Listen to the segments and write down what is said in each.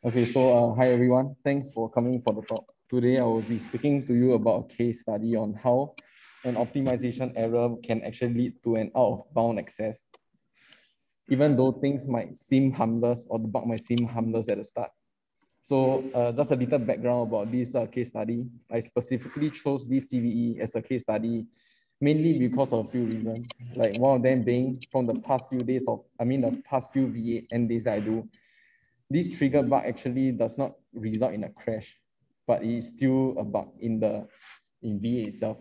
Okay, so hi everyone. Thanks for coming for the talk. Today I will be speaking to you about a case study on how an optimization error can actually lead to an out-of-bound access, even though things might seem harmless or the bug might seem harmless at the start. So just a little background about this case study. I specifically chose this CVE as a case study mainly because of a few reasons. Like one of them being from the past few days the past few V8 end days that I do. This trigger bug actually does not result in a crash, but it is still a bug in V8 itself.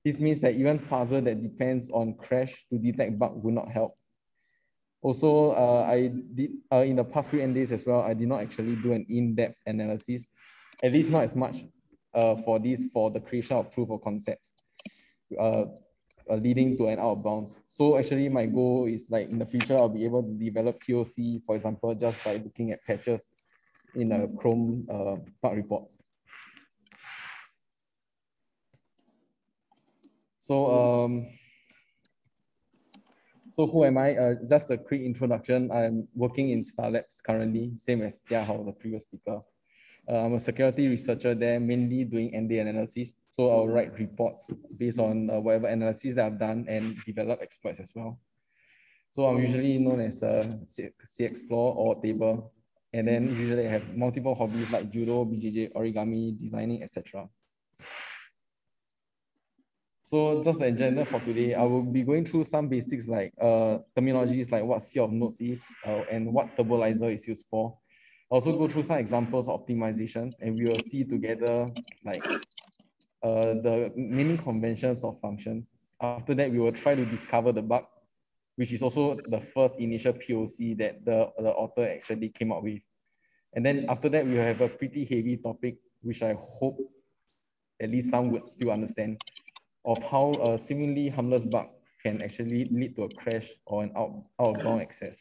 This means that even fuzzer that depends on crash to detect bug will not help. Also, I did in the past few end days as well, I did not actually do an in-depth analysis, at least not as much for the creation of proof of concepts. Leading to an out of bounds. So actually my goal is like in the future, I'll be able to develop POC, for example, just by looking at patches in a Chrome bug reports. So who am I? Just a quick introduction. I'm working in Star Labs currently, same as Jia Hao, the previous speaker. I'm a security researcher there, mainly doing end-day analysis. So I'll write reports based on whatever analysis that I've done and develop exploits as well. So I'm usually known as a C-Explore or table. And then usually I have multiple hobbies like judo, BJJ, origami, designing, etc. So just the agenda for today, I will be going through some basics like terminologies like what sea of nodes is and what Turbolizer is used for. Also go through some examples of optimizations, and we will see together like the naming conventions of functions. After that, we will try to discover the bug, which is also the first initial POC that the author actually came up with. And then after that, we will have a pretty heavy topic, which I hope at least some would still understand, of how a seemingly harmless bug can actually lead to a crash or an outbound access.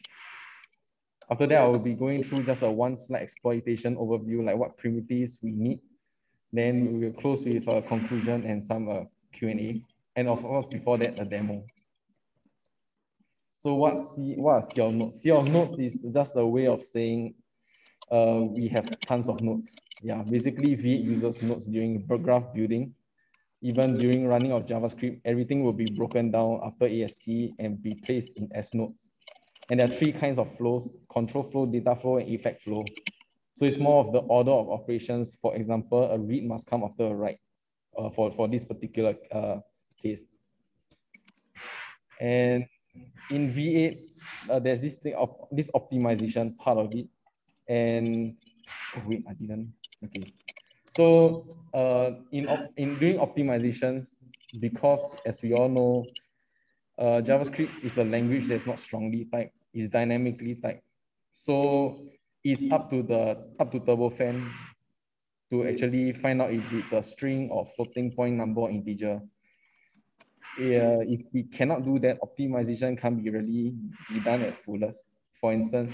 After that, I will be going through just a one slide exploitation overview, like what primitives we need. Then we will close with a conclusion and some Q&A. And of course, before that, a demo. So what are sea of nodes? Sea of nodes is just a way of saying we have tons of nodes. Yeah, basically V8 uses nodes during graph building. Even during running of JavaScript, everything will be broken down after AST and be placed in S nodes. And there are three kinds of flows: control flow, data flow, and effect flow. So it's more of the order of operations. For example, a read must come after a write for this particular case. And in V8, there's this thing of this optimization part of it. And oh, wait, I didn't. Okay. So in doing optimizations, because as we all know, JavaScript is a language that's not strongly typed, it's dynamically typed. So it's up to Turbofan to actually find out if it's a string or floating point number or integer. If we cannot do that, optimization can't be really be done at fullest. For instance,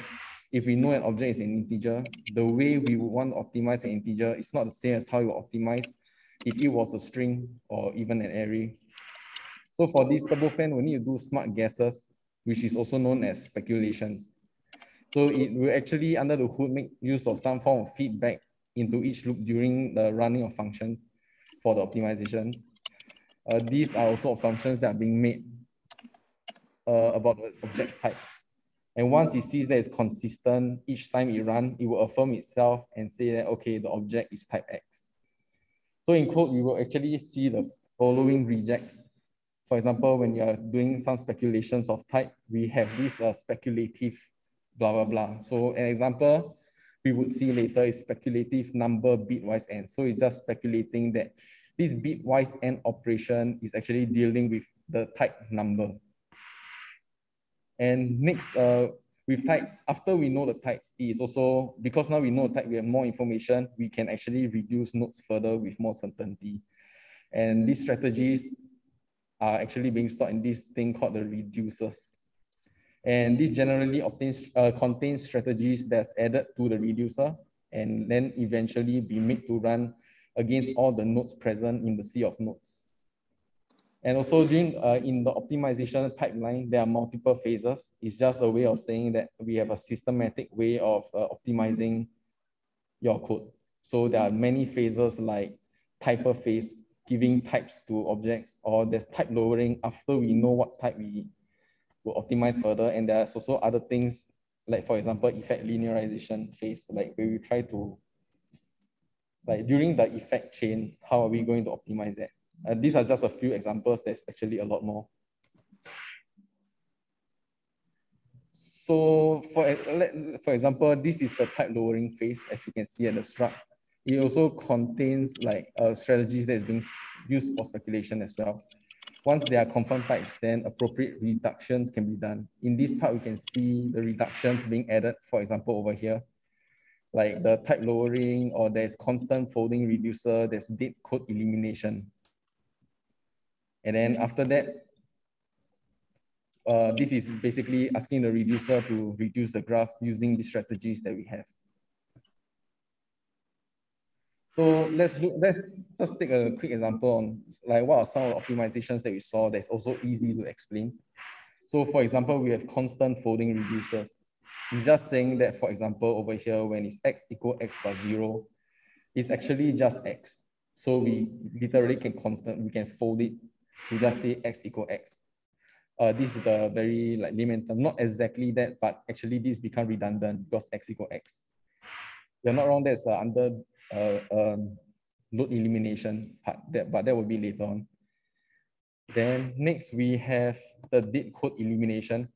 if we know an object is an integer, the way we would want to optimize an integer is not the same as how you optimize if it was a string or even an array. So for this Turbofan, we need to do smart guesses, which is also known as speculations. So it will actually, under the hood, make use of some form of feedback into each loop during the running of functions for the optimizations. These are also assumptions that are being made about the object type. And once it sees that it's consistent each time it runs, it will affirm itself and say that, okay, the object is type X. So in code, we will actually see the following rejects. For example, when you are doing some speculations of type, we have this speculative blah, blah, blah. So an example we would see later is speculative number bitwise n. So it's just speculating that this bitwise n operation is actually dealing with the type number. And next, with types, after we know the types, it is also, because now we know the type, we have more information, we can actually reduce nodes further with more certainty. And these strategies are actually being stored in this thing called the reducers. And this generally contains strategies that's added to the reducer and then eventually be made to run against all the nodes present in the sea of nodes. And also during in the optimization pipeline, there are multiple phases. It's just a way of saying that we have a systematic way of optimizing your code. So there are many phases like typer phase, giving types to objects, or there's type lowering after we know what type we will optimize further. And there's also other things like, for example, effect linearization phase, like where we try to, like during the effect chain, how are we going to optimize that? These are just a few examples. There's actually a lot more. So for example, this is the type lowering phase, as you can see at the struct. It also contains like strategies that is being used for speculation as well. Once there are confirmed types, then appropriate reductions can be done. In this part, we can see the reductions being added, for example, over here, like the type lowering, or there's constant folding reducer, there's date code elimination. And then after that, this is basically asking the reducer to reduce the graph using the strategies that we have. So let's just take a quick example on like what are some of the optimizations that we saw that's also easy to explain. So for example, we have constant folding reducers. It's just saying that, for example, over here, when it's x equal x plus 0, it's actually just x. So we literally we can fold it to just say x equal x. This is the very like layman term, not exactly that, but actually this become redundant because x equal x. You're not wrong, that's under load elimination part, but that will be later on. Then next we have the date code elimination.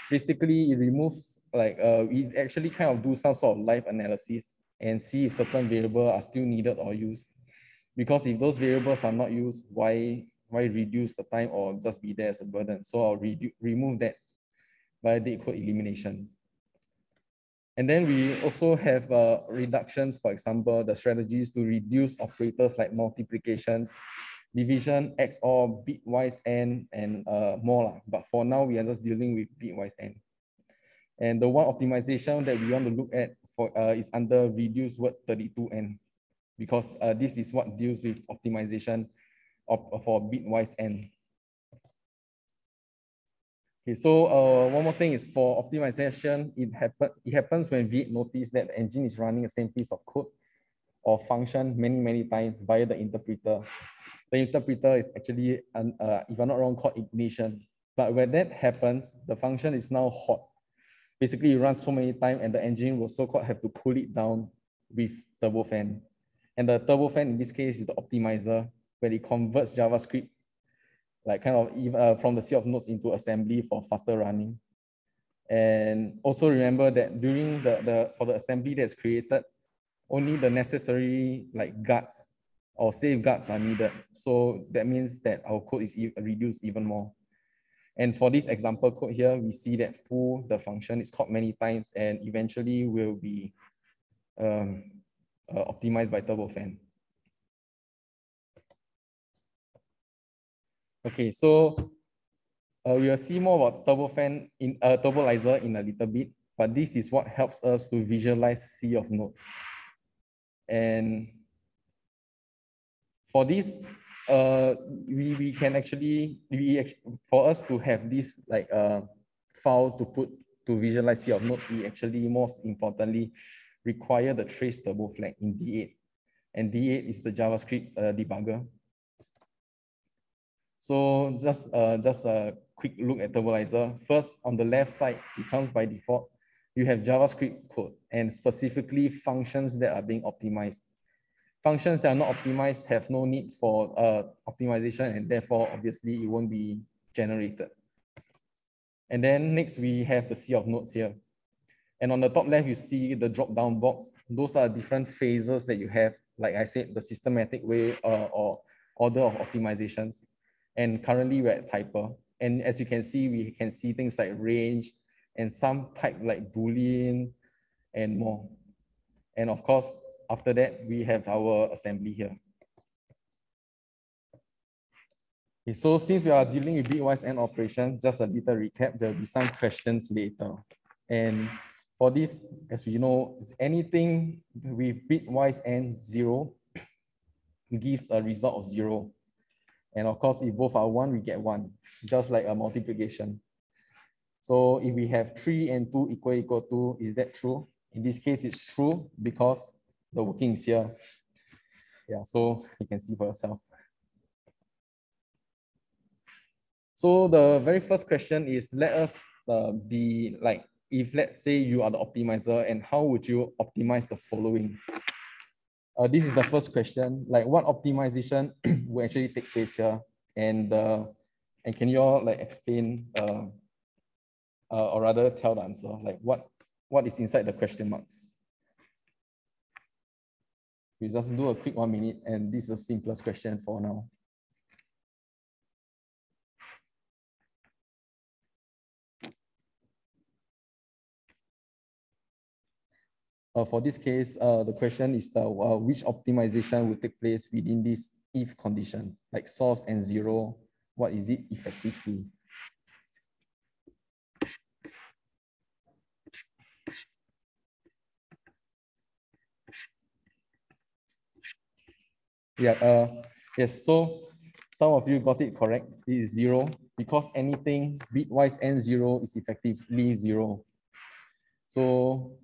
Basically, it removes like we actually kind of do some sort of live analysis and see if certain variables are still needed or used. Because if those variables are not used, why reduce the time or just be there as a burden? So I'll remove that by date code elimination. And then we also have reductions, for example, the strategies to reduce operators like multiplications, division, XOR, bitwise n, and more. But for now, we are just dealing with bitwise n. And the one optimization that we want to look at for is under reduce word 32n, because this is what deals with optimization for bitwise n. Okay, so one more thing is for optimization, it happens when V8 notice that the engine is running the same piece of code or function many times via the interpreter. The interpreter is actually, if I'm not wrong, called ignition. But when that happens, the function is now hot. Basically, it runs so many times and the engine will so-called have to cool it down with turbofan. And the turbofan in this case is the optimizer, where it converts JavaScript like kind of from the set of nodes into assembly for faster running. And also remember that during for the assembly that's created, only the necessary like guards or safeguards are needed. So that means that our code is reduced even more. And for this example code here, we see that the function is called many times and eventually will be optimized by turbofan. Okay, so we will see more about turbofan in Turbolizer in a little bit, but this is what helps us to visualize sea of nodes. And for this, we can actually, for us to have this like file to put to visualize sea of nodes, we actually most importantly require the trace turbo flag in D8. And D8 is the JavaScript debugger. So just a quick look at Turbolizer. First, on the left side, it comes by default. You have JavaScript code and specifically functions that are being optimized. Functions that are not optimized have no need for optimization, and therefore, obviously, it won't be generated. And then next, we have the sea of nodes here. And on the top left, you see the drop-down box. Those are different phases that you have, like I said, the systematic way or order of optimizations. And currently we're at typer. And as you can see, we can see things like range and some type like Boolean and more. And of course, after that, we have our assembly here. Okay, so since we are dealing with bitwise n operation, just a little recap, there'll be some questions later. And for this, as we know, anything with bitwise n 0 gives a result of 0. And of course, if both are 1, we get 1, just like a multiplication. So if we have 3 and 2 equal 2, is that true? In this case, it's true because the workings here. Yeah, so you can see for yourself. So the very first question is, let us be like, if let's say you are the optimizer, and how would you optimize the following? This is the first question, like what optimization will actually take place here? And can you all like explain or rather tell the answer, like what is inside the question marks? We just do a quick 1 minute, and this is the simplest question for now. For this case, the question is which optimization will take place within this if condition, like source and zero, what is it effectively? Yeah, yes, so some of you got it correct. It is zero because anything bitwise and zero is effectively zero. So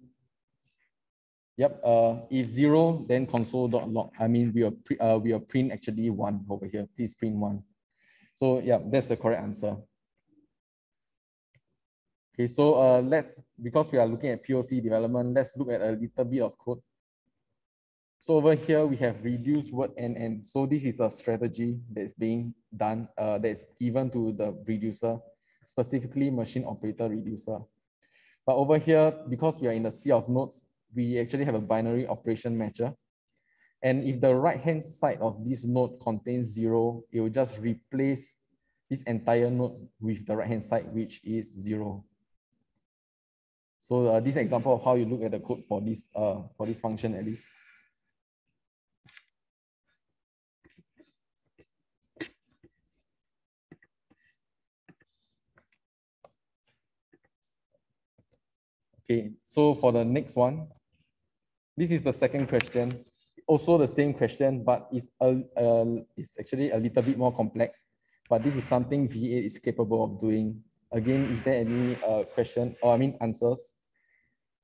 yep, if zero, then console.log. I mean, we will print actually one over here. Please print one. So yeah, that's the correct answer. Okay, so because we are looking at POC development, let's look at a little bit of code. So over here, we have reduced word and. So this is a strategy that's being done, that's given to the reducer, specifically machine operator reducer. But over here, because we are in the sea of nodes, we actually have a binary operation matcher. And if the right-hand side of this node contains zero, it will just replace this entire node with the right-hand side, which is zero. So this example of how you look at the code for this function at least. Okay, so for the next one, this is the second question. Also the same question, but it's actually a little bit more complex. But this is something V8 is capable of doing. Again, is there any question, or I mean answers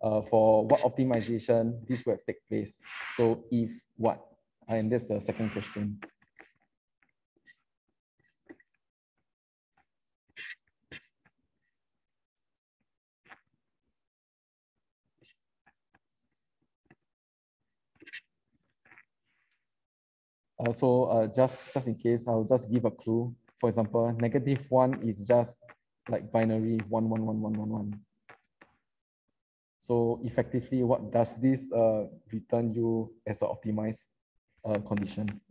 for what optimization this will take place? So if what? And that's the second question. Just in case, I'll just give a clue. For example, -1 is just like binary 1, 1, 1, 1, 1, 1. So effectively, what does this return you as an optimized condition?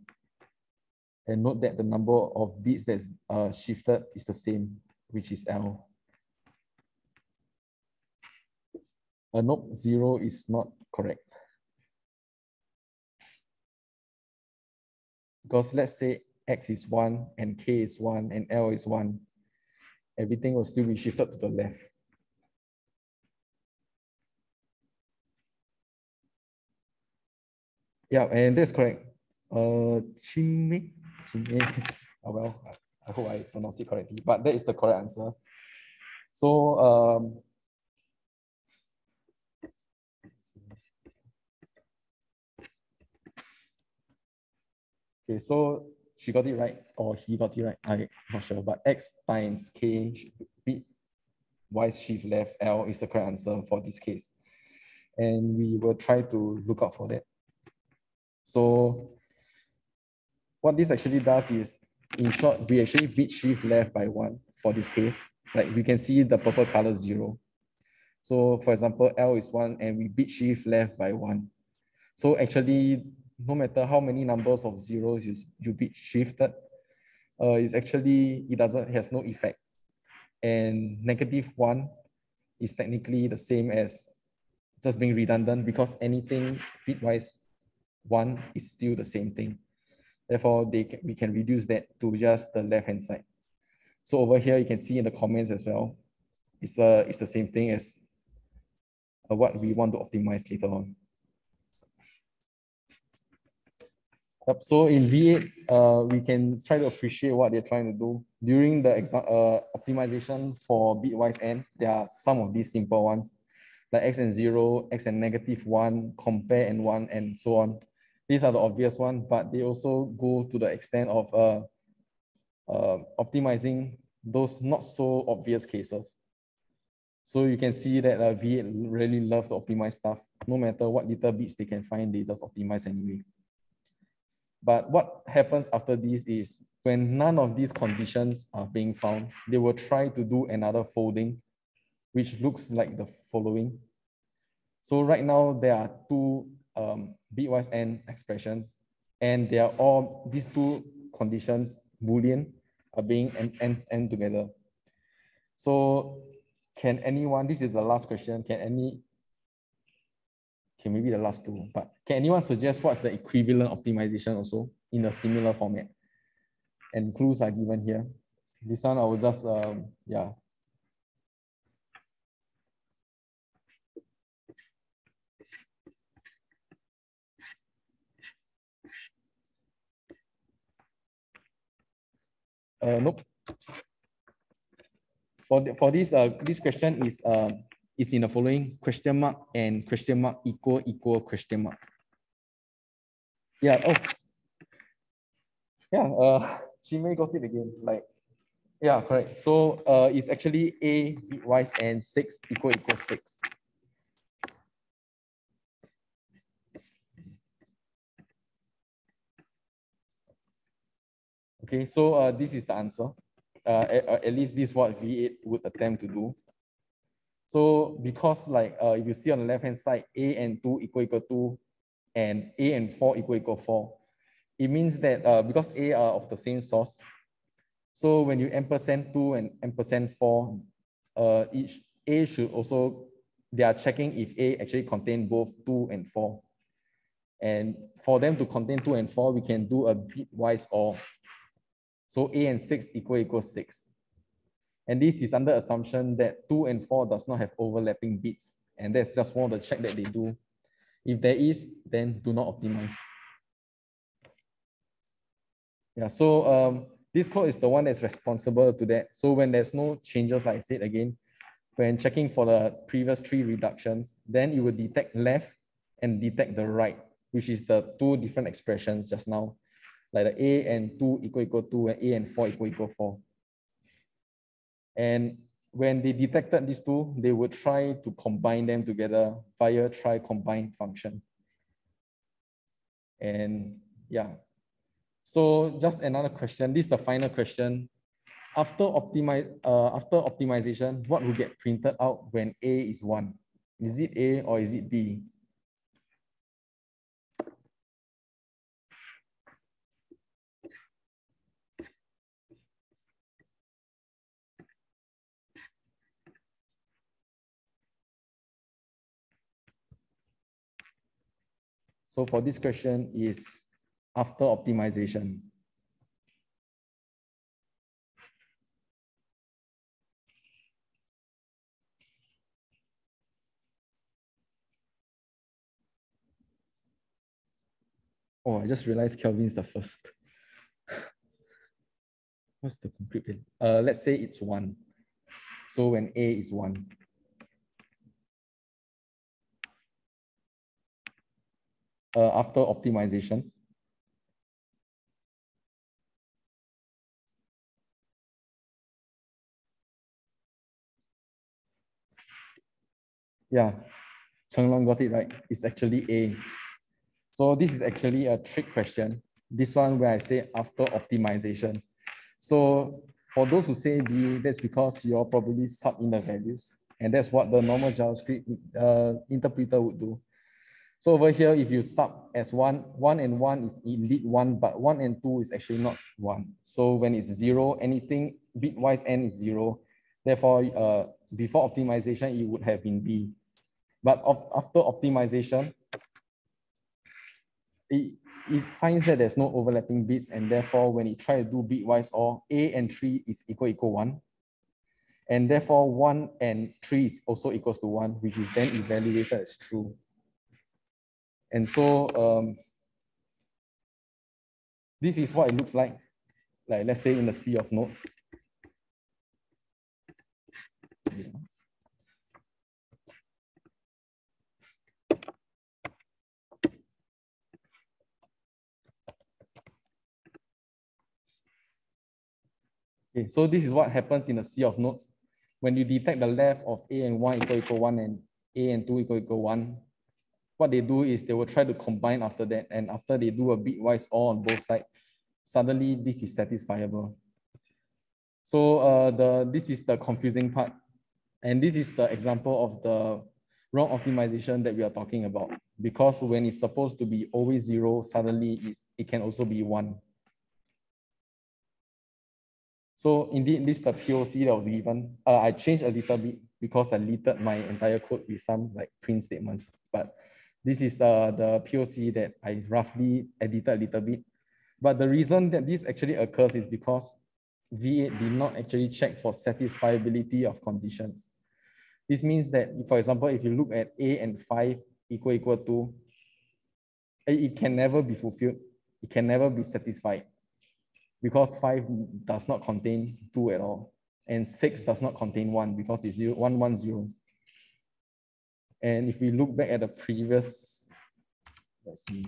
And note that the number of bits that's shifted is the same, which is L. Nope, 0 is not correct. Because let's say X is 1 and K is 1 and L is 1, everything will still be shifted to the left. Yeah, and that's correct. Chime. Oh, well, I hope I pronounced it correctly, but that is the correct answer. So, okay, so she got it right, or he got it right, I'm not sure, but X times K bitwise shift left L is the correct answer for this case. And we will try to look out for that. So what this actually does is, in short, we actually bit shift left by 1 for this case. Like we can see the purple color 0. So for example, L is 1 and we bit shift left by 1. So actually, no matter how many numbers of zeros you bit shifted, it doesn't have no effect. And -1 is technically the same as just being redundant, because anything bitwise 1 is still the same thing. Therefore, we can reduce that to just the left-hand side. So over here, you can see in the comments as well, it's the same thing as what we want to optimize later on. So in V8, we can try to appreciate what they're trying to do. During the optimization for bitwise N, there are some of these simple ones. like x and 0, x and -1, compare and 1, and so on. These are the obvious ones, but they also go to the extent of optimizing those not so obvious cases. So you can see that V8 really love to optimize stuff. No matter what little bits they can find, they just optimize anyway. But what happens after this is when none of these conditions are being found, they will try to do another folding, which looks like the following. So right now there are two bitwise n expressions, and they are all, these two conditions, Boolean, are being n together. So can anyone, this is the last question, maybe the last two, but can anyone suggest what's the equivalent optimization also in a similar format? And clues are given here. This one I will just, yeah. Nope. For this question is in the following: question mark and question mark equal question mark. Yeah. Oh. Yeah. She may got it again. Like, yeah, correct. So it's actually a bitwise and 6 equal 6. Okay. So this is the answer. At least this is what V8 would attempt to do. So because like if you see on the left hand side, a and 2 equal 2, and a and 4 equal 4, it means that because a are of the same source, so when you ampersand 2 and ampersand 4, each a should also, they are checking if a actually contain both 2 and 4. And for them to contain 2 and 4, we can do a bitwise OR. So a and 6 equal 6. And this is under assumption that 2 and 4 does not have overlapping bits. And that's just one of the check that they do. If there is, then do not optimize. Yeah, so this code is the one that's responsible to that. So when there's no changes, like I said again, when checking for the previous 3 reductions, then it will detect left and detect the right, which is the 2 different expressions just now, like the a and 2 equal 2 and a and 4 equal 4. And when they detected these two, they would try to combine them together via try combine function. And yeah, so just another question. This is the final question. After optimization, what will get printed out when a is 1? Is it a or is it b? So for this question is after optimization. Oh, I just realized Kelvin is the first. What's the complete bit? Let's say it's 1. So when a is 1. After optimization. Yeah, Chenglong got it right. It's actually A. So this is actually a trick question. This one where I say after optimization. So for those who say B, that's because you're probably sub in the values. And that's what the normal JavaScript interpreter would do. So over here, if you sub as 1 and 1 is indeed 1, but 1 and 2 is actually not 1. So when it's 0, anything bitwise n is 0. Therefore, before optimization, it would have been B. But after optimization, it finds that there's no overlapping bits, and therefore when it tries to do bitwise OR, a and 3 is equal 1. And therefore 1 and 3 is also equals to 1, which is then evaluated as true. And so this is what it looks like let's say in the sea of nodes. Okay, so this is what happens in a sea of nodes. When you detect the left of A and 1 equal 1 and A and 2 equal 1, what they do is they will try to combine after that. And after they do a bitwise OR on both sides, suddenly this is satisfiable. So this is the confusing part. And this is the example of the wrong optimization that we are talking about. Because when it's supposed to be always 0, suddenly it can also be 1. So indeed, this is the POC that was given. I changed a little bit because I littered my entire code with some like print statements. But this is the POC that I roughly edited a little bit. But the reason that this actually occurs is because V8 did not actually check for satisfiability of conditions. This means that, for example, if you look at A and 5 equal 2, it can never be fulfilled. It can never be satisfied because 5 does not contain 2 at all. And 6 does not contain 1 because it's 0, 1, 1, 0. And if we look back at the previous, let's see.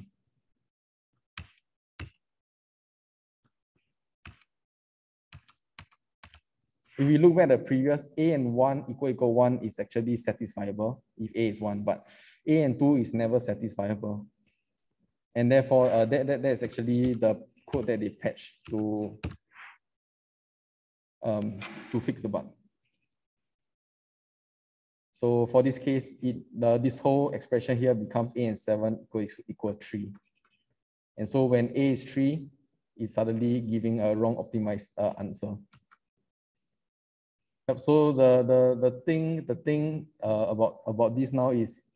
If we look back at the previous, A and 1 equal 1 is actually satisfiable if A is 1, but A and 2 is never satisfiable. And therefore, that is actually the code that they patch to fix the bug. So for this case, this whole expression here becomes A and 7 equal 3. And so when A is 3, it's suddenly giving a wrong optimized answer. So the thing about this now is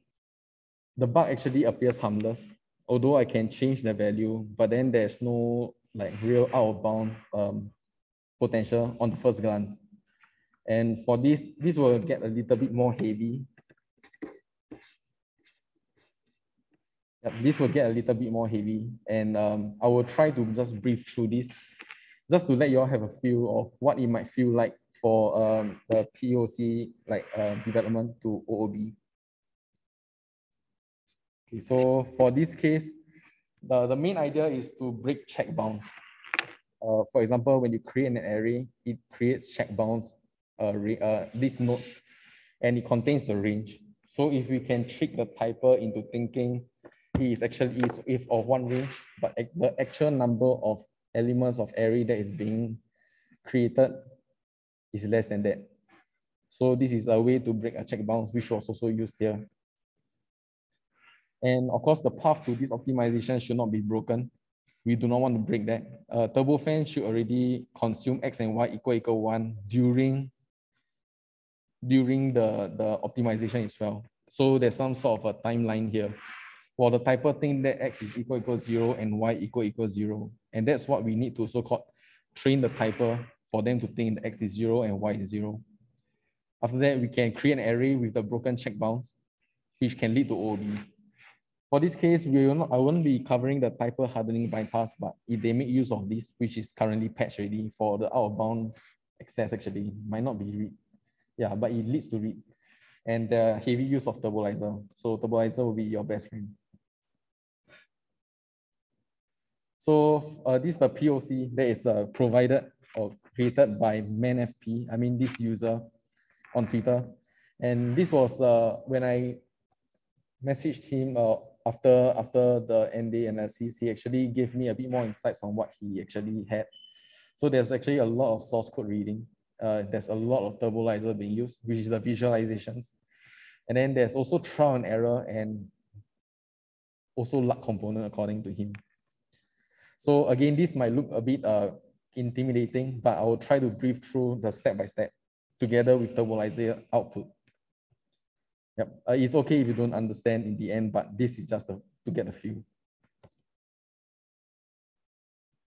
the bug actually appears harmless, although I can change the value, but then there's no like real out of bound potential on the first glance. And for this will get a little bit more heavy. This will get a little bit more heavy, and I will try to just brief through this, just to let you all have a feel of what it might feel like for the POC development to OOB. Okay, so for this case, the main idea is to break check bounds. For example, when you create an array, it creates check bounds, this node, and it contains the range. So if we can trick the typer into thinking it is actually if of one range, but the actual number of elements of array that is being created is less than that. So this is a way to break a check bounds, which was also used here. And of course, the path to this optimization should not be broken. We do not want to break that. Turbofan should already consume X and Y equal 1 during the optimization as well. So there's some sort of a timeline here. While the typer think that X is equal 0 and Y equal 0. And that's what we need to so-called train the typer for them to think that X is 0 and Y is 0. After that, we can create an array with the broken check bounds, which can lead to OOB. For this case, I won't be covering the typer hardening bypass, but if they make use of this, which is currently patched already for the out of bound access, actually might not be read. Yeah, but it leads to read. And the heavy use of Turbolizer. So Turbolizer will be your best friend. So this is the POC that is provided or created by ManFP. I mean, this user on Twitter. And this was when I messaged him after the end-day analysis, he actually gave me a bit more insights on what he actually had. So there's actually a lot of source code reading. There's a lot of Turbolizer being used, which is the visualizations. And then there's also trial and error and also luck component according to him. So again, this might look a bit intimidating, but I will try to brief through the step-by-step together with Turbolizer output. Yep. It's okay if you don't understand in the end, but this is just to get a feel.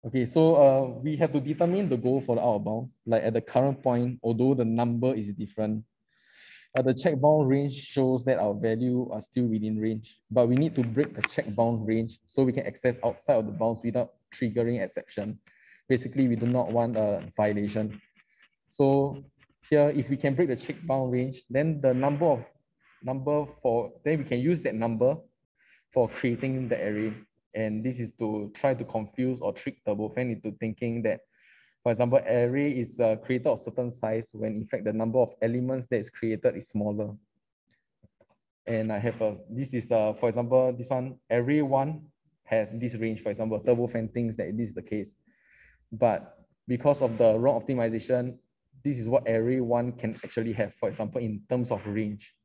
Okay, so we have to determine the goal for the out of bound. Like at the current point, although the number is different, the check bound range shows that our value are still within range, but we need to break the check bound range so we can access outside of the bounds without triggering exception. Basically, we do not want a violation. So here, if we can break the check bound range, then the then we can use that number for creating the array. And this is to try to confuse or trick Turbofan into thinking that For example, array is created of certain size when in fact the number of elements that is created is smaller. And I have this is for example, this one, array 1 has this range. For example, Turbofan thinks that this is the case. But because of the wrong optimization, this is what array 1 can actually have, for example, in terms of range.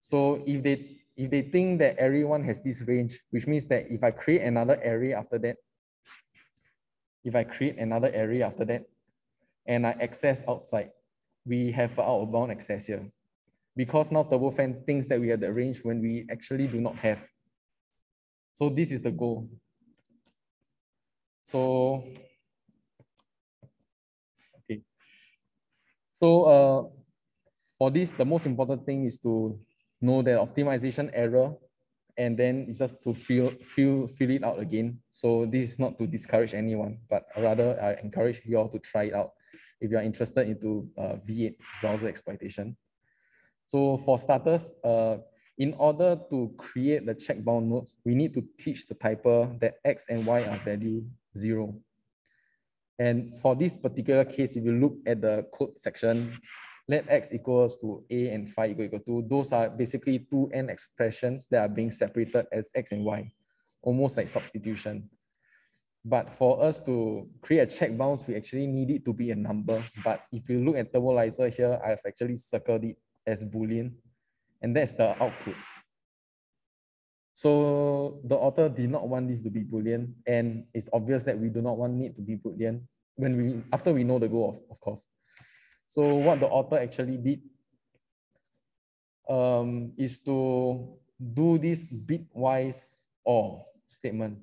So if they think that array 1 has this range, which means that if I create another array after that, and I access outside, we have out of bound access here. Because now Turbofan thinks that we have the range when we actually do not have. So this is the goal. So, okay. So for this, the most important thing is to know the optimization error, and then it's just to fill it out again. So this is not to discourage anyone, but rather I encourage you all to try it out if you are interested into V8 browser exploitation. So for starters, in order to create the check bound nodes, we need to teach the typer that X and Y are value 0. And for this particular case, if you look at the code section, let X equals to A and phi equal to, those are basically two n expressions that are being separated as X and Y, almost like substitution. But for us to create a check bounds, we actually need it to be a number. But if you look at Turbolizer here, I've actually circled it as Boolean, and that's the output. So the author did not want this to be Boolean, and it's obvious that we do not want it to be Boolean after we know the goal, of course. So what the author actually did is to do this bitwise OR statement,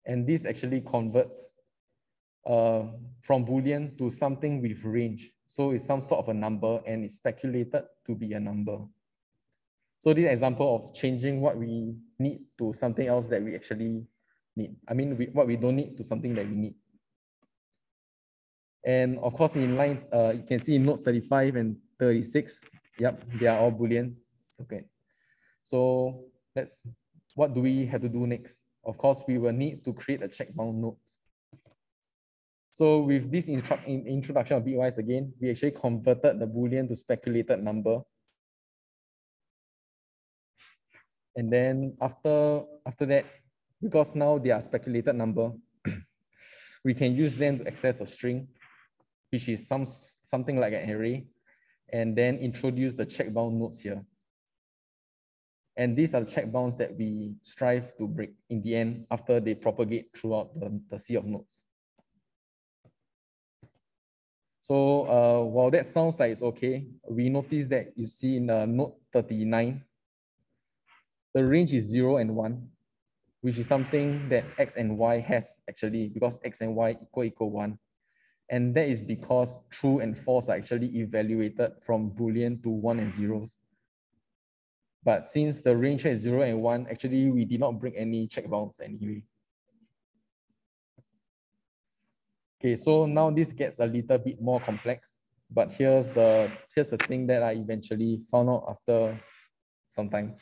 and this actually converts from Boolean to something with range. So it's some sort of a number, and it's speculated to be a number. So this example of changing what we need to something else that we actually need. I mean, what we don't need to something that we need. And of course, in line, you can see in note 35 and 36, yep, they are all Booleans. Okay. So what do we have to do next? Of course, we will need to create a check bound node. So with this introduction of Bitwise again, we actually converted the Boolean to speculated number. And then after that, because now they are speculated number, we can use them to access a string, which is something like an array, and then introduce the check bound nodes here. And these are the check bounds that we strive to break in the end after they propagate throughout the sea of nodes. So while that sounds like it's okay, we notice that you see in note 39, the range is 0 and 1, which is something that X and Y has actually, because X and Y equal 1. And that is because true and false are actually evaluated from Boolean to 1 and 0s. But since the range is 0 and 1, actually we did not break any check bounds anyway. Okay, so now this gets a little bit more complex, but here's the thing that I eventually found out after some time.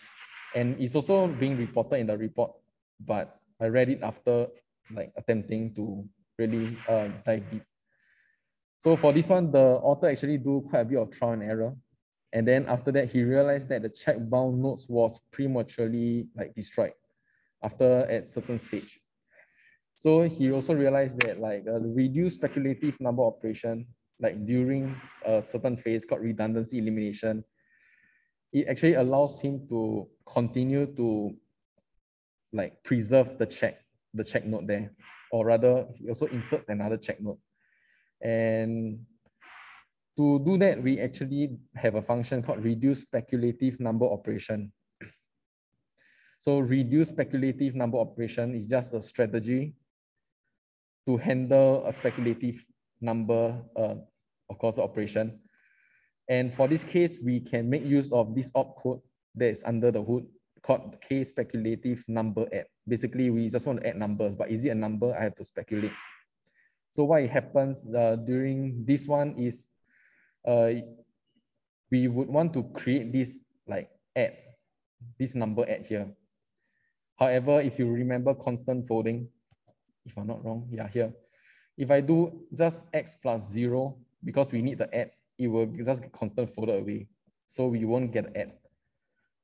And it's also being reported in the report, but I read it after like attempting to really dive deep. So for this one, the author actually do quite a bit of trial and error. And then after that, he realized that the check bound nodes was prematurely like destroyed after at certain stage. So he also realized that like a reduced speculative number operation, like during a certain phase called redundancy elimination, it actually allows him to continue to like preserve the check node there, or rather he also inserts another check node. And to do that, we actually have a function called reduce speculative number operation. So reduce speculative number operation is just a strategy to handle a speculative number, of course, the operation. And for this case, we can make use of this opcode that is under the hood called k speculative number add. Basically, we just want to add numbers, but is it a number? I have to speculate. So what happens during this one is we would want to create this like add, this number add here. However, if you remember constant folding, if I'm not wrong, yeah, here. If I do just x plus 0, because we need the add, it will just get constant folded away. So we won't get add.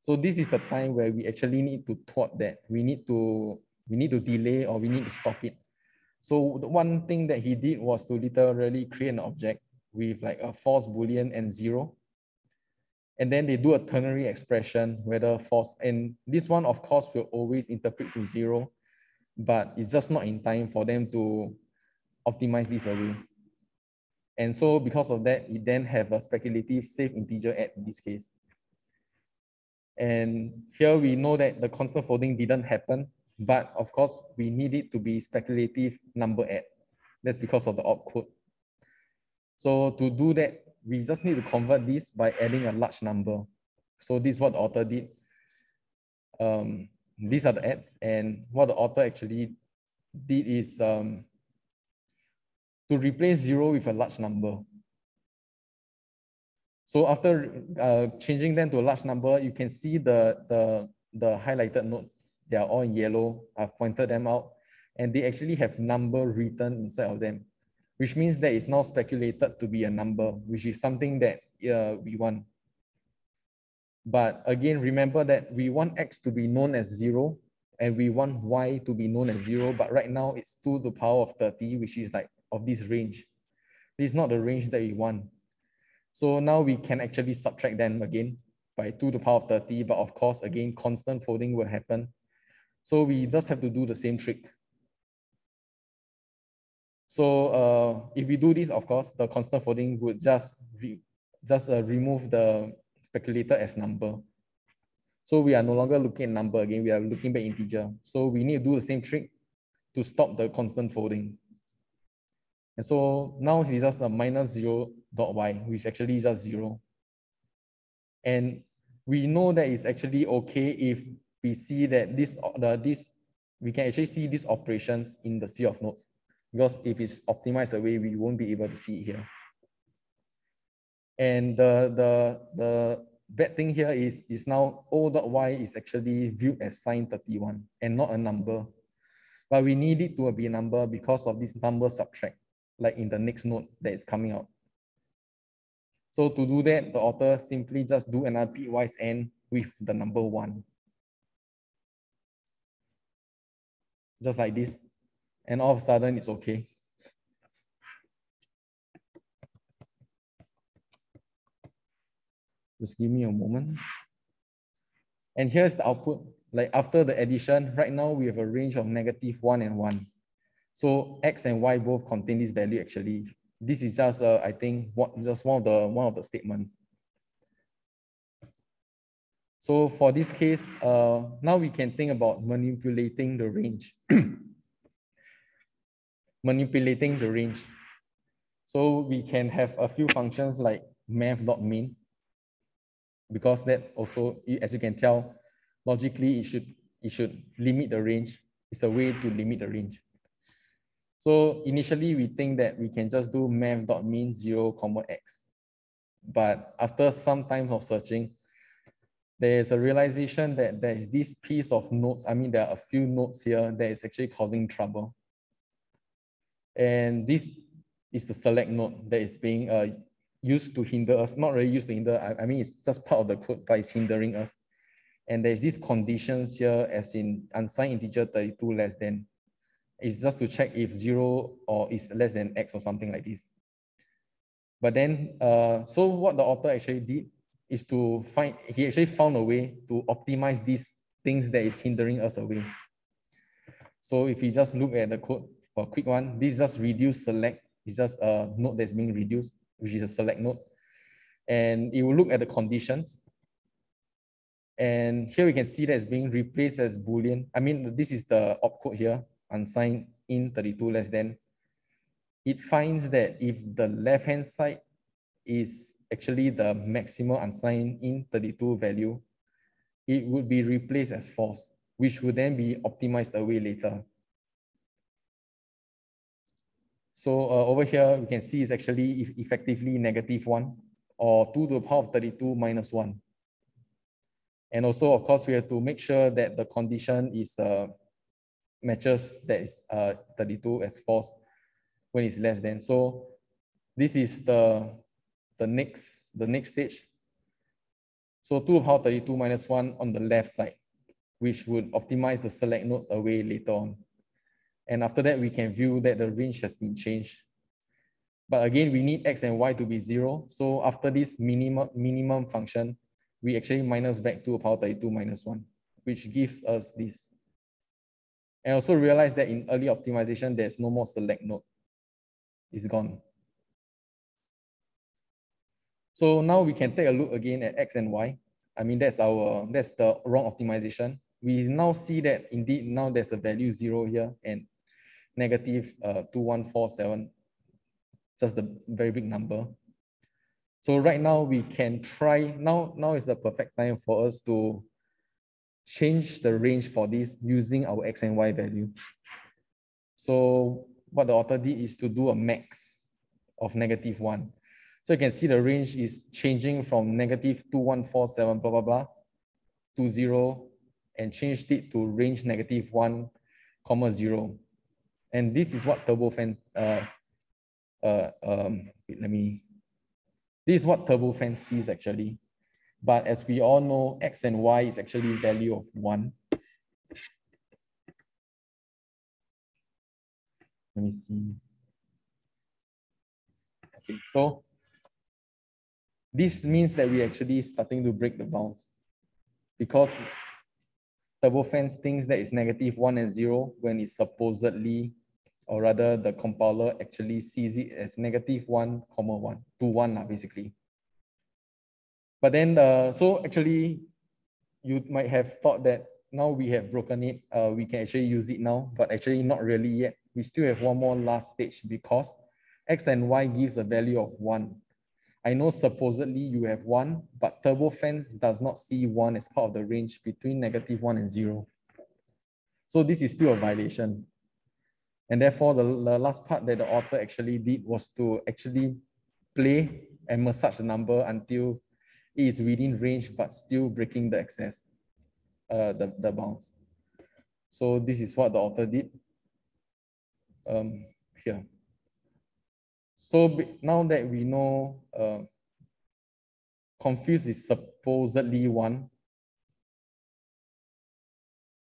So this is the time where we actually need to thwart that. We need to delay, or we need to stop it. So the one thing that he did was to literally create an object with like a false boolean and 0. And then they do a ternary expression, whether false. And this one, of course, will always interpret to 0, but it's just not in time for them to optimize this away. And so because of that, you then have a speculative safe integer add in this case. And here we know that the constant folding didn't happen, but of course we need it to be speculative number add. That's because of the opcode. So to do that, we just need to convert this by adding a large number. So this is what the author did. These are the adds, and what the author actually did is to replace 0 with a large number. So after changing them to a large number, you can see the highlighted nodes. They are all in yellow. I've pointed them out, and they actually have number written inside of them, which means that it's now speculated to be a number, which is something that we want. But again, remember that we want x to be known as 0, and we want y to be known as 0, but right now it's 2 to the power of 30, which is like of this range. This is not the range that we want. So now we can actually subtract them again by 2 to the power of 30, but of course, again, constant folding will happen. So we just have to do the same trick. So if we do this, of course, the constant folding would just remove the speculator as number. So we are no longer looking at number again, we are looking back integer. So we need to do the same trick to stop the constant folding. And so now it's just a minus 0.y, which is actually just 0. And we know that it's actually okay if we see that we can actually see these operations in the sea of nodes. Because if it's optimized away, we won't be able to see it here. And the bad thing here is now O.y is actually viewed as sine 31 and not a number. But we need it to be a number because of this number subtract, like in the next node that is coming out. So to do that, the author simply just do another bitwise n with the number 1. Just like this. And all of a sudden it's okay. Just give me a moment. And here's the output. Like after the addition, right now we have a range of -1 and 1. So x and y both contain this value actually. This is just I think just one of the statements. So for this case, now we can think about manipulating the range. Manipulating the range. So we can have a few functions like math.min, because that also, as you can tell, logically it should limit the range. It's a way to limit the range. So initially we think that we can just do math.min 0, x. But after some time of searching, there's a realization that there is this piece of nodes. I mean, there are a few nodes here that is actually causing trouble. And this is the select node that is being used to hinder us. Not really used to hinder, I mean, it's just part of the code, but it's hindering us. And there's these conditions here, as in unsigned integer 32 less than. It's just to check if 0 or is less than x or something like this. But then, so what the author actually did is to he actually found a way to optimize these things that is hindering us away. So if you just look at the code for a quick one, this just reduce select. It's just a node that's being reduced, which is a select node. And it will look at the conditions. And here we can see that it's being replaced as Boolean. I mean, this is the opcode here, unsigned in 32 less than. It finds that if the left-hand side is actually the maximal unsigned in 32 value, it would be replaced as false, which would then be optimized away later. So over here, we can see it's actually effectively -1 or 2 to the power of 32 minus 1. And also, of course, we have to make sure that the condition is matches that is 32 as false. when it's less than. So this is the next stage. So 2 to the power 32 minus 1 on the left side, which would optimize the select node away later on. And after that, we can view that the range has been changed. But again, we need x and y to be 0. So after this minimum function, we actually minus back 2 to the power 32 minus 1, which gives us this. And also realize that in early optimization, there's no more select node. It's gone. So now we can take a look again at x and y. I mean, that's the wrong optimization. We now see that indeed now there's a value 0 here and negative 2147, just the very big number. So right now we can try, now is the perfect time for us to change the range for this using our x and y value. So what the author did is to do a max of -1. So you can see the range is changing from -2147 blah blah blah to 0 and changed it to range -1, 0. And this is what Turbofan this is what Turbofan sees actually. But as we all know, x and y is actually value of 1. Let me see. Okay, so this means that we're actually starting to break the bounds because Turbofan thinks that it's -1 and 0 when it's supposedly, or rather the compiler actually sees it as -1, 1 to 1 basically. But then, so actually you might have thought that now we have broken it, we can actually use it now, but actually not really yet. We still have one more last stage because x and y gives a value of 1. I know supposedly you have 1, but Turbofan does not see 1 as part of the range between -1 and 0. So this is still a violation. And therefore, the last part that the author actually did was to actually play and massage the number until it is within range, but still breaking the excess, the bounds. So this is what the author did here. So now that we know confused is supposedly 1,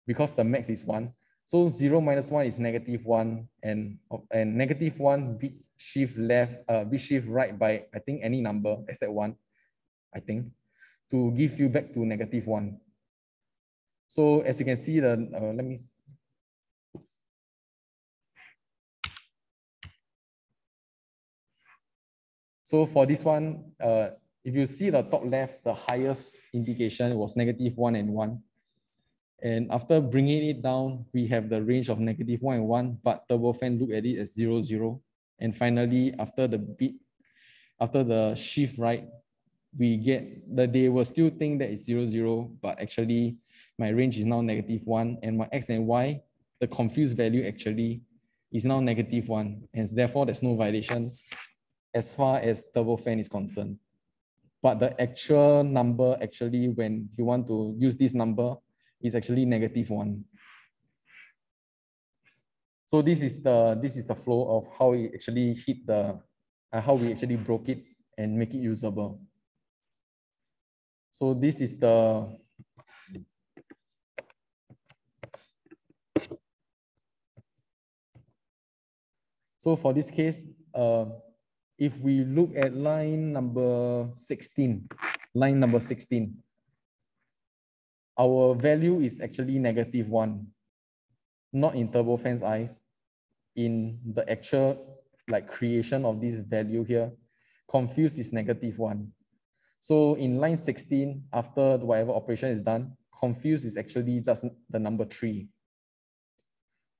because the max is 1. So 0 minus 1 is -1, and -1 bit shift left, bit shift right by I think any number except 1, I think, to give you back to -1. So as you can see, the let me. Oops. So for this one, if you see the top left, the highest indication was -1 and 1. And after bringing it down, we have the range of -1 and 1, but Turbofan look at it as 0, 0. And finally, after the shift right, we get that they will still think that it's 0, 0, but actually my range is now -1, and my x and y, the confused value actually is now -1, and therefore there's no violation as far as Turbofan is concerned. But the actual number actually, when you want to use this number, is actually -1. So this is the flow of how it actually hit the how we actually broke it and make it usable. So this is the for this case, if we look at line number 16, our value is actually -1, not in Turbofan's eyes. In the actual creation of this value here, confused is -1. So in line 16, after whatever operation is done, confused is actually just the number 3.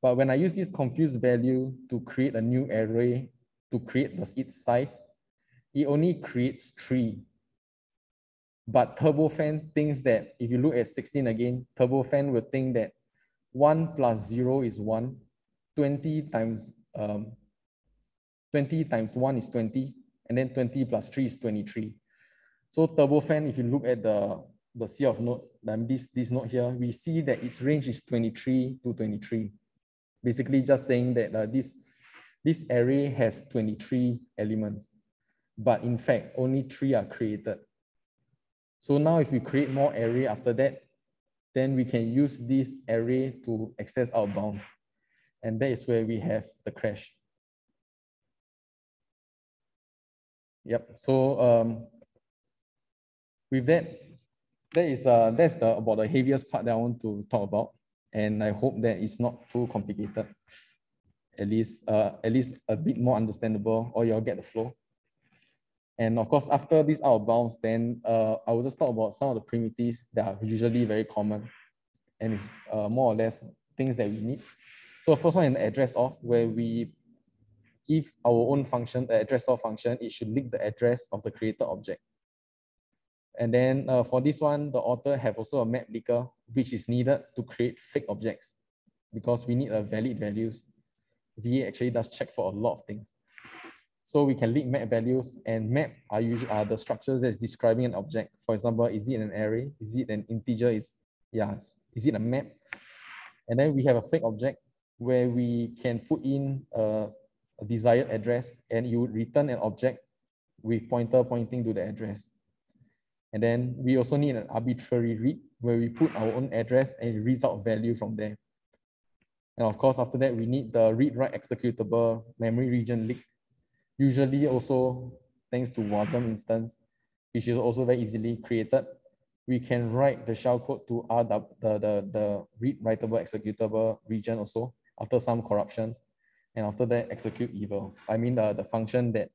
But when I use this confused value to create a new array to create its size, it only creates 3. But Turbofan thinks that if you look at 16 again, Turbofan will think that 1 plus 0 is 1, 20 times 1 is 20, and then 20 plus 3 is 23. So Turbofan, if you look at the C of node, this node here, we see that its range is 23 to 23. Basically just saying that this array has 23 elements, but in fact, only 3 are created. So now if we create more array after that, then we can use this array to access our bounds. And that is where we have the crash. Yep, so with that, that's about the heaviest part that I want to talk about. And I hope that it's not too complicated. At least a bit more understandable, or you'll get the flow. And of course, after these out of bounds, then I will just talk about some of the primitives that are usually very common, and it's more or less things that we need. So the first one is the address of, where we give our own function, the address of function, it should link the address of the created object. And then for this one, the author have also a map leaker, which is needed to create fake objects, because we need a valid values. V8 actually does check for a lot of things. So we can link map values, and map are usually the structures that's describing an object. For example, is it an array? Is it an integer? Is it a map? And then we have a fake object where we can put in a desired address, and you would return an object with pointer pointing to the address. And then we also need an arbitrary read, where we put our own address and it reads out value from there. And of course, after that, we need the read-write executable memory region link. Usually also thanks to WASM instance, which is also very easily created. We can write the shellcode to the read-writable executable region also after some corruptions. And after that, execute evil. I mean the function that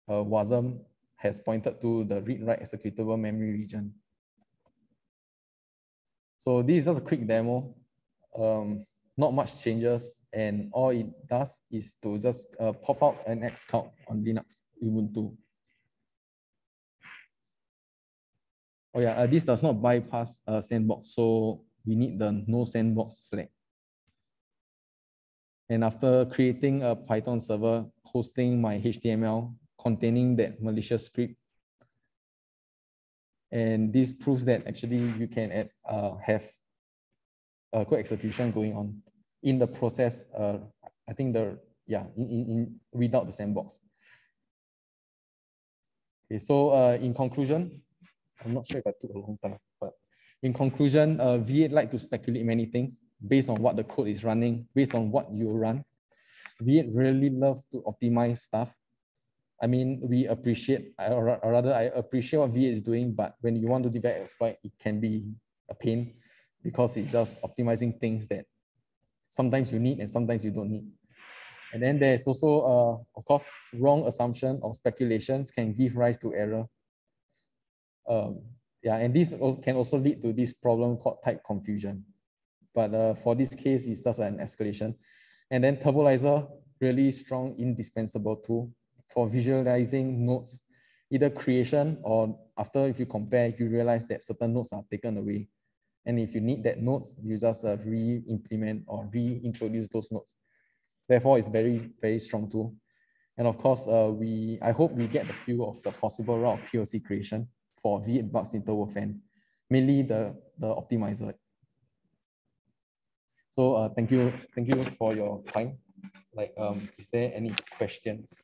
WASM has pointed to the read-write executable memory region. So this is just a quick demo. Not much changes, and all it does is to just pop out an Xcount on Linux Ubuntu. Oh yeah, this does not bypass sandbox, so we need the no sandbox flag. And after creating a Python server hosting my HTML containing that malicious script, and this proves that actually you can have code execution going on in the process. I think without the sandbox. Okay, so in conclusion, I'm not sure if I took a long time, but in conclusion, V8 like to speculate many things based on what the code is running, based on what you run. V8 really love to optimize stuff. I mean, we appreciate, or rather I appreciate what V8 is doing, but when you want to develop exploit, it can be a pain because it's just optimizing things that sometimes you need and sometimes you don't need. And then there's also, of course, wrong assumption or speculations can give rise to error. And this can also lead to this problem called type confusion. But for this case, it's just an escalation. And then Turbolizer, really strong, indispensable tool for visualizing nodes, either creation or after, if you compare, you realize that certain nodes are taken away. And if you need that nodes, you just re-implement or reintroduce those nodes. Therefore, it's very, very strong tool. And of course, I hope we get the feel of the possible route of POC creation for V8 bugs in Turbofan, mainly the optimizer. So thank you for your time. Is there any questions?